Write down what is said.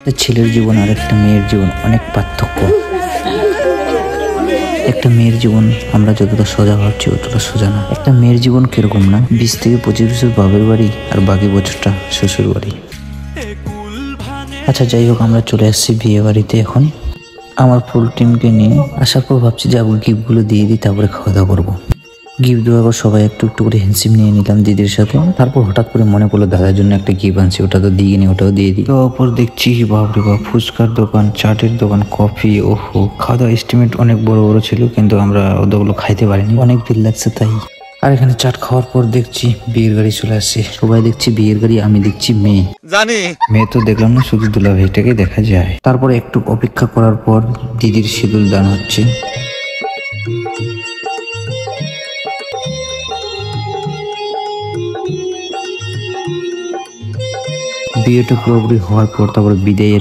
একটা ছেলের জীবন আর একটা মেয়ের জীবন অনেক পার্থক্য। একটা মেয়ের জীবন আমরা যতটা সোজা ভাবছি অতটা সোজা না। একটা মেয়ের জীবন কিরকম না, 20 থেকে 25 বছর বাপের বাড়ি আর বাকি বছরটা শ্বশুর বাড়ি। আচ্ছা যাই হোক, আমরা চলে আসছি বিয়ে বাড়িতে। এখন আমার ফুল টিমকে নিয়ে আসার পর ভাবছি যে আবার গিফটগুলো দিয়ে দিই, তারপরে খাওয়া দাওয়া করবো। গিফট দেওয়ার পর সবাই একটু একটু করে হ্যান্ডসিপ নিয়ে নিলাম দিদির সাথে। তারপর হঠাৎ করে মনে পড়লো দাদার জন্য একটা গিফট আনছি, ওটা তো দিয়ে নি, ওটাও দিয়ে দিই। তারপর দেখছি বাপরে বাপ, ফুচকার দোকান, চাটের দোকান, কফি, ওহো খাওয়া দাওয়া এস্টিমেট অনেক বড় বড় ছিল, কিন্তু আমরা ওগুলো খাইতে পারিনি, অনেক ভিড় লাগছে তাই। আর এখানে চাট খাওয়ার পর দেখছি বিয়ের গাড়ি চলে আসছে। সবাই দেখছি বিয়ের গাড়ি, আমি দেখছি মেয়ে। জানি মেয়ে তো দেখলাম না, শুধু দুলাভাইটাকে দেখা যায়। তারপরে একটু অপেক্ষা করার পর দিদির সিঁদুর দান হচ্ছে। বিয়েটা পুরোপুরি হওয়ার পর তারপরে বিদায়ের